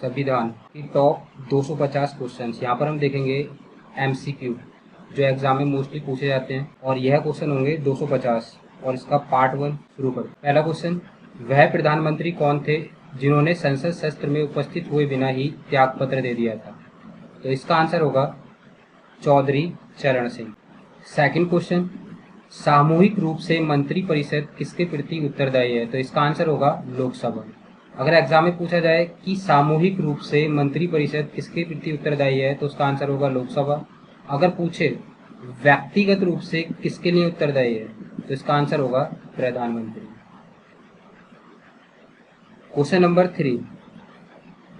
संविधान की top 250 question. यहाँ पर हम देखेंगे एमसीक्यू जो एग्जाम में मोस्टली पूछे जाते हैं, और यह क्वेश्चन होंगे 250। और इसका पार्ट 1 शुरू कर। पहला क्वेश्चन, वह प्रधानमंत्री कौन थे जिन्होंने संसद सत्र में उपस्थित हुए बिना ही त्यागपत्र दे दिया था? तो इसका आंसर होगा चौधरी चरण सिंह। सेकंड क्वेश्चन, सामूहिक रूप से मंत्रिपरिषद किसके प्रति उत्तरदायी है? तो इसका आंसर होगा लोकसभा। अगर एग्जाम में पूछा जाए कि सामूहिक रूप से मंत्रिपरिषद किसके प्रति उत्तरदायी है, तो उसका आंसर होगा लोकसभा। अगर पूछे व्यक्तिगत रूप से किसके लिए उत्तरदायी है, तो इसका आंसर होगा प्रधानमंत्री। क्वेश्चन नंबर 3,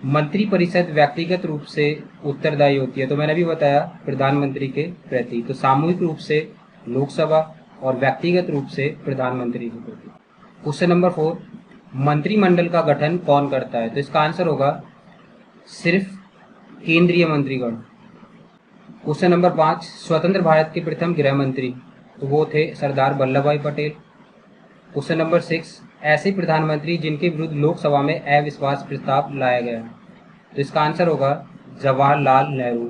मंत्रिपरिषद व्यक्तिगत रूप से उत्तरदायी होती है, तो मैंने भी बताया प्रधानमंत्री के प्रति। तो सामूहिक रूप से लोकसभा और व्यक्तिगत रूप से प्रधानमंत्री के प्रति। क्वेश्चन नंबर 4, मंत्रिमंडल का गठन कौन करता है? तो इसका आंसर होगा सिर्फ केंद्रीय मंत्रीगण। क्वेश्चन नंबर 5, स्वतंत्र भारत के प्रथम गृह मंत्री, तो वो थे सरदार वल्लभ भाई पटेल। क्वेश्चन नंबर 6, ऐसे प्रधानमंत्री जिनके विरुद्ध लोकसभा में अविश्वास प्रस्ताव लाया गया, तो इसका आंसर होगा जवाहरलाल नेहरू।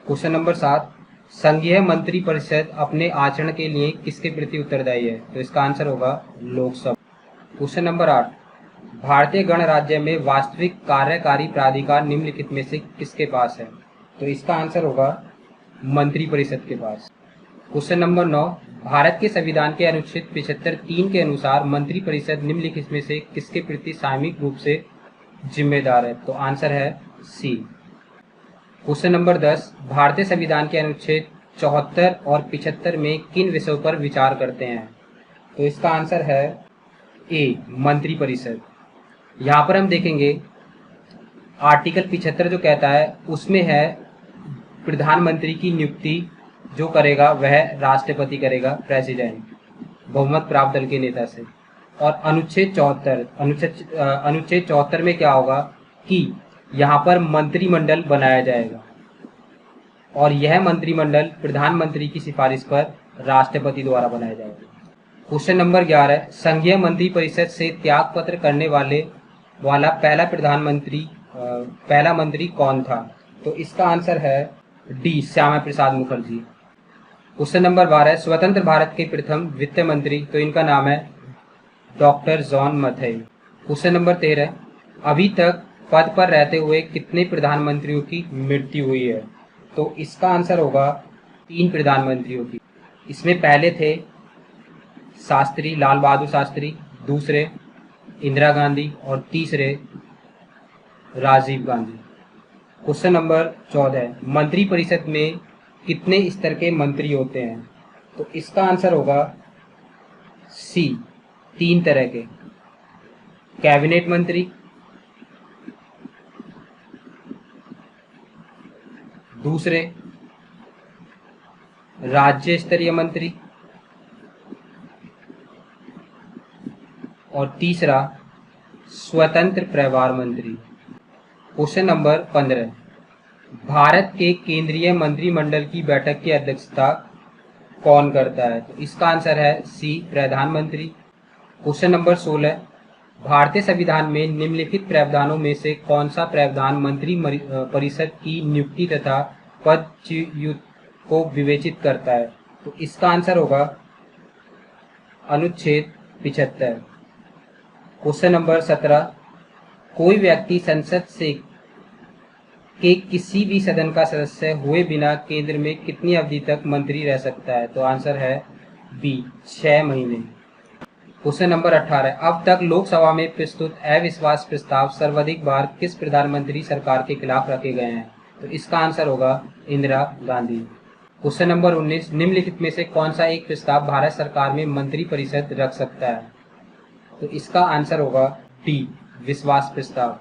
क्वेश्चन नंबर 7, संघीय मंत्रिपरिषद अपने आचरण के लिए किसके प्रति उत्तरदायी है? तो इसका आंसर होगा लोकसभा। क्वेश्चन नंबर 8, भारतीय गणराज्य में वास्तविक कार्यकारी प्राधिकार निम्नलिखित में से किसके पास है? तो इसका आंसर होगा मंत्रिपरिषद के पास। क्वेश्चन नंबर 9, भारत के संविधान के अनुच्छेद 75(3) के अनुसार मंत्रिपरिषद निम्नलिखित में से किसके प्रति सामूहिक रूप से जिम्मेदार है? तो आंसर है सी। क्वेश्चन नंबर 10, भारतीय संविधान के अनुच्छेद 74 और 75 में किन विषयों पर विचार करते हैं? तो इसका आंसर है ए, मंत्रिपरिषद। यहाँ पर हम देखेंगे आर्टिकल 75 जो कहता है उसमें है प्रधानमंत्री की नियुक्ति जो करेगा वह राष्ट्रपति करेगा, प्रेसिडेंट, बहुमत प्राप्त दल के नेता से। और अनुच्छेद 74 में क्या होगा कि यहाँ पर मंत्रिमंडल बनाया जाएगा, और यह मंत्रिमंडल प्रधानमंत्री की सिफारिश पर राष्ट्रपति द्वारा बनाया जाएगा। क्वेश्चन नंबर 11, संघीय मंत्रिपरिषद से त्यागपत्र करने वाला पहला मंत्री कौन था? तो इसका आंसर है D, Shyama Prasad Mukherjee. Question number 12, स्वतंत्र भारत के प्रथम वित्त मंत्री, तो इनका नाम है doctor John Mathai. Question number 13, अभी तक पद पर रहते हुए कितने प्रधानमंत्रियों की मृत्यु हुई है? तो इसका आंसर होगा 3 प्रधानमंत्रियों की। इसमें पहले थे शास्त्री लाल बहादुर शास्त्री, दूसरे इंदिरा गांधी और तीसरे राजीव गांधी। क्वेश्चन नंबर 14, मंत्रिपरिषद में कितने स्तर के मंत्री होते हैं? तो इसका आंसर होगा सी, 3 तरह के। कैबिनेट मंत्री, दूसरे राज्य स्तरीय मंत्री, और तीसरा स्वतंत्र प्रभार मंत्री। क्वेश्चन नंबर 15, भारत के केंद्रीय मंत्रिमंडल की बैठक की अध्यक्षता कौन करता है? तो इसका आंसर है सी, प्रधानमंत्री। क्वेश्चन नंबर 16, भारतीय संविधान में निम्नलिखित प्रावधानों में से कौन सा प्रावधान मंत्रिपरिषद की नियुक्ति तथा पदच्युत को विवेचित करता है? तो इसका आंसर होगा अनुच्छेद 75। क्वेश्चन नंबर 17, कोई व्यक्ति संसद से के किसी भी सदन का सदस्य हुए बिना केंद्र में कितनी अवधि तक मंत्री रह सकता है? तो आंसर है बी, 6 महीने। क्वेश्चन नंबर 18, अब तक लोकसभा में प्रस्तुत अविश्वास प्रस्ताव सर्वाधिक बार किस प्रधानमंत्री सरकार के खिलाफ रखे गए हैं? तो इसका आंसर होगा इंदिरा गांधी। क्वेश्चन नंबर 19, निम्नलिखित में से कौन सा एक प्रस्ताव भारत सरकार में मंत्रिपरिषद रख सकता है? तो इसका आंसर होगा डी, विश्वास प्रस्ताव।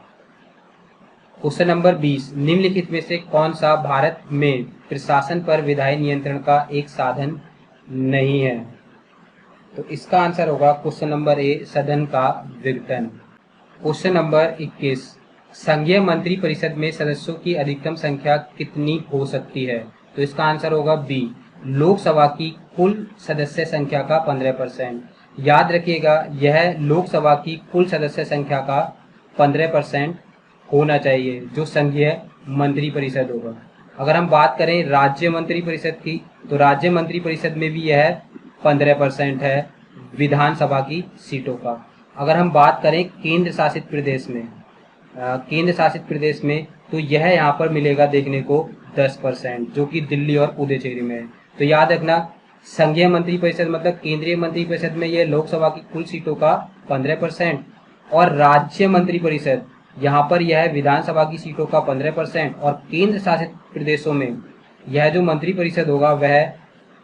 क्वेश्चन नंबर 20, निम्नलिखित में से कौन सा भारत में प्रशासन पर विधायी नियंत्रण का एक साधन नहीं है? तो इसका आंसर होगा क्वेश्चन नंबर ए, सदन का विघटन। क्वेश्चन नंबर 21, संघीय मंत्रिपरिषद में सदस्यों की अधिकतम संख्या कितनी हो सकती है? तो इसका आंसर होगा बी, लोकसभा की कुल सदस्य संख्या का 15%। याद रखिएगा, यह लोकसभा की कुल सदस्य संख्या का 15% होना चाहिए, जो संघीय मंत्री परिषद होगा। अगर हम बात करें राज्य मंत्री परिषद की, तो राज्य मंत्री परिषद में भी यह 15% है विधानसभा की सीटों का। अगर हम बात करें केंद्र शासित प्रदेश में, केंद्र शासित प्रदेश में, तो यह यहाँ पर मिलेगा देखने को 10%, जो कि दिल्ली और पुडुचेरी में है। तो याद रखना, संघीय मंत्री परिषद मतलब केंद्रीय मंत्री परिषद में यह लोकसभा की कुल सीटों का 15%, और राज्य मंत्री परिषद यहाँ पर यह विधानसभा की सीटों का 15%, और केंद्र शासित प्रदेशों में यह जो मंत्री परिषद होगा वह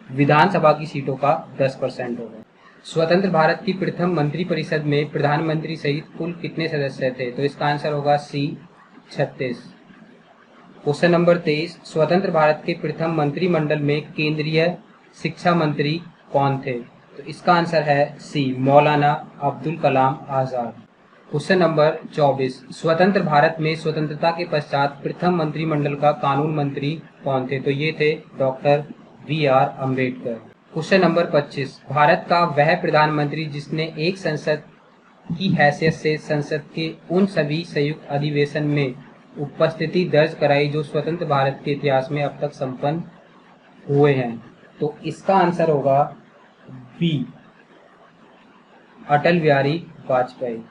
विधानसभा की सीटों का 10% होगा। स्वतंत्र भारत की प्रथम मंत्री परिषद में प्रधानमंत्री सहित कुल कितने सदस्य थे? तो इसका आंसर होगा सी, 36। क्वेश्चन नंबर 23, स्वतंत्र भारत के प्रथम मंत्रिमंडल में केंद्रीय शिक्षा मंत्री कौन थे? तो इसका आंसर है सी, मौलाना अब्दुल कलाम आजाद। क्वेश्चन नंबर 24, स्वतंत्र भारत में स्वतंत्रता के पश्चात प्रथम मंत्रिमंडल का कानून मंत्री कौन थे? तो ये थे doctor BR Ambedkar. Question number 25, Bharat का वह प्रधानमंत्री जिसने एक संसद की हैसियत से संसद के उन सभी संयुक्त अधिवेशन में उपस्थिति दर्ज कराई जो स्वतंत्र भारत के इतिहास में अब तक संपन्न हुए हैं? तो इसका आंसर होगा बी, अटल बिहारी वाजपेयी।